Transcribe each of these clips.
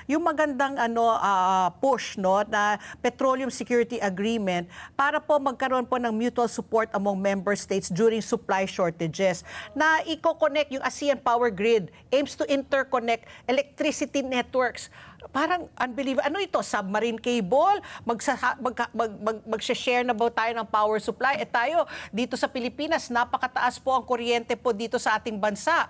yung magandang push no na Petroleum Security Agreement para po magkaroon po ng mutual support among member states during supply shortages na i-connect yung ASEAN Power Grid aims to interconnect electricity networks. Parang unbelievable. Ano ito? Submarine cable? Mag-share na ba tayo ng power supply? Tayo, dito sa Pilipinas, napakataas po ang kuryente po dito sa ating bansa.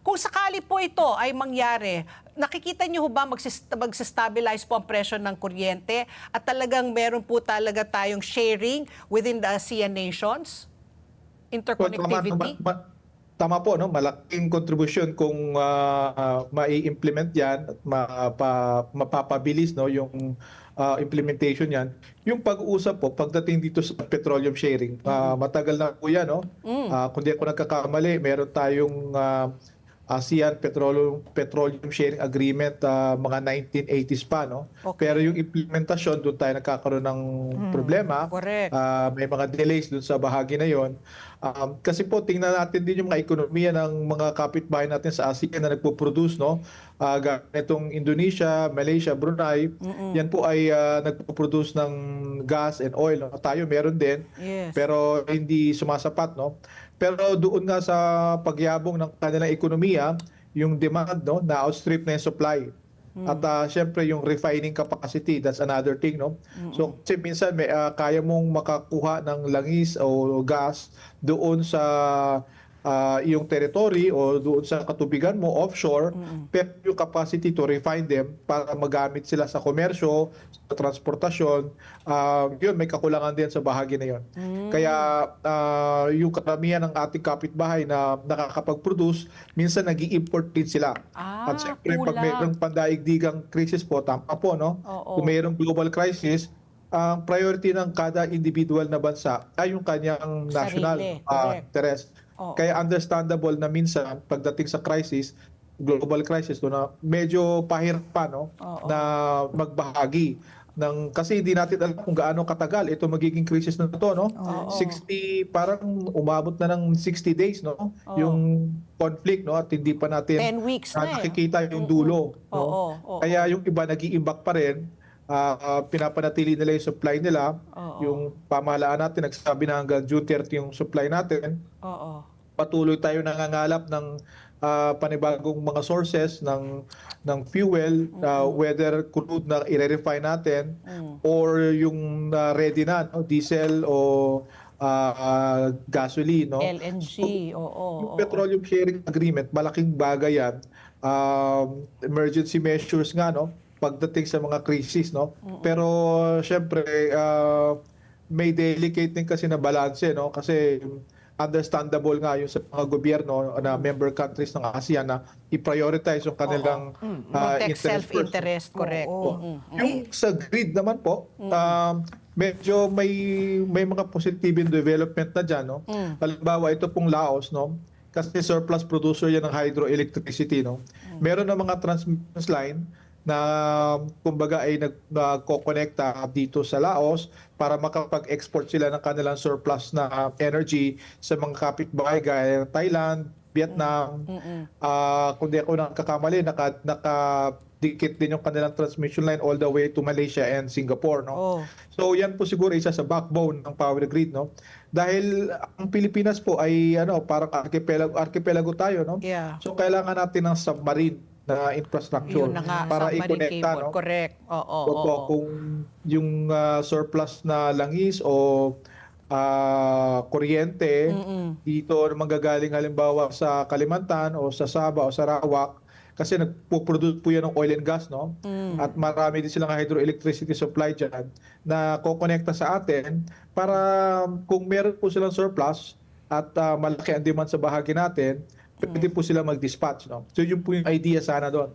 Kung sakali po ito ay mangyari, nakikita niyo ba mag-stabilize po ang presyo ng kuryente at talagang meron po talaga tayong sharing within the ASEAN nations? Interconnectivity? Tama po, no? Malaking contribution kung mai-implement yan at mapapabilis no, yung implementation yan. Yung pag-uusap po, pagdating dito sa petroleum sharing, matagal na po yan. No? Kung di ako nagkakamali, meron tayong ASEAN Petroleum Sharing Agreement mga 1980s pa. No? Okay. Pero yung implementasyon, doon tayo nagkakaroon ng problema. Correct. May mga delays doon sa bahagi na yon. Kasi po, tingnan natin din yung mga ekonomiya ng mga kapitbahay natin sa ASEAN na nagpo-produce. No? Itong Indonesia, Malaysia, Brunei, yan po ay nagpo-produce ng gas and oil. No? Tayo meron din, Yes. pero hindi sumasapat. No? Pero doon nga sa pagyabong ng kanilang ekonomiya, yung demand no, na outstrip na yung supply. At syempre yung refining capacity, that's another thing. No? So kasi minsan kaya mong makakuha ng langis o gas doon sa iyong territory o doon sa katubigan mo offshore, pero yung capacity to refine them para magamit sila sa komersyo, sa transportasyon, yun, may kakulangan din sa bahagi na yun. Kaya yung karamihan ng ating kapitbahay na nakakapag-produce, minsan nag-i-import din sila. At siyempre, pag mayroong pandaigdigang crisis po, tama po, no? Kung mayroong global crisis, ang priority ng kada individual na bansa ay yung kanyang national interest. Kaya understandable na minsan pagdating sa crisis, global crisis, na medyo pahirap pa no, na magbahagi ng, kasi hindi natin alam kung gaano katagal ito magiging crisis na ito, no? 60, parang umabot na ng 60 days, no? Yung conflict, no? At hindi pa natin 10 weeks na nakikita yung dulo, no? Kaya yung iba nag-iimbak pa rin, pinapanatili nila yung supply nila. Yung pamahalaan natin nagsabi na hanggang June 30 yung supply natin. Patuloy tayo nangangalap ng panibagong mga sources ng fuel, whether crude na i-refine natin or yung ready na, no? Diesel o gasoline, no? LNG, Yung petroleum sharing agreement, malaking bagay yan. Emergency measures nga, no? Pagdating sa mga crisis, no? Pero syempre may delicate din kasi na balanse, no? Kasi understandable nga yung sa mga gobyerno na member countries ng ASEAN na i-prioritize yung kanilang protect self-interest, correct. Yung sa grid naman po, medyo may mga positive development na dyan, no? Halimbawa, ito pong Laos, no? Kasi surplus producer yan ng hydroelectricity, no? Meron na mga transmission line na kumbaga ay nagko-connecta dito sa Laos para makapag-export sila ng kanilang surplus na energy sa mga kapitbahay gaya ng Thailand, Vietnam. Kung di ako nakakamali, nakadikit din yung kanilang transmission line all the way to Malaysia and Singapore. No? So yan po siguro isa sa backbone ng power grid. No? Dahil ang Pilipinas po ay parang archipelago tayo. No? Yeah. So kailangan natin ng submarine na infrastructure para i-connecta, no? Correct. Kung yung surplus na langis o kuryente dito manggagaling halimbawa sa Kalimantan o sa Sabah o Sarawak, kasi nagpo-produce po yan ng oil and gas, no? At marami din silang hydroelectricity supply dyan na kokonekta sa atin para kung meron po silang surplus at malaki ang demand sa bahagi natin, pwede po sila mag-dispatch. No? So yun po yung idea sana doon.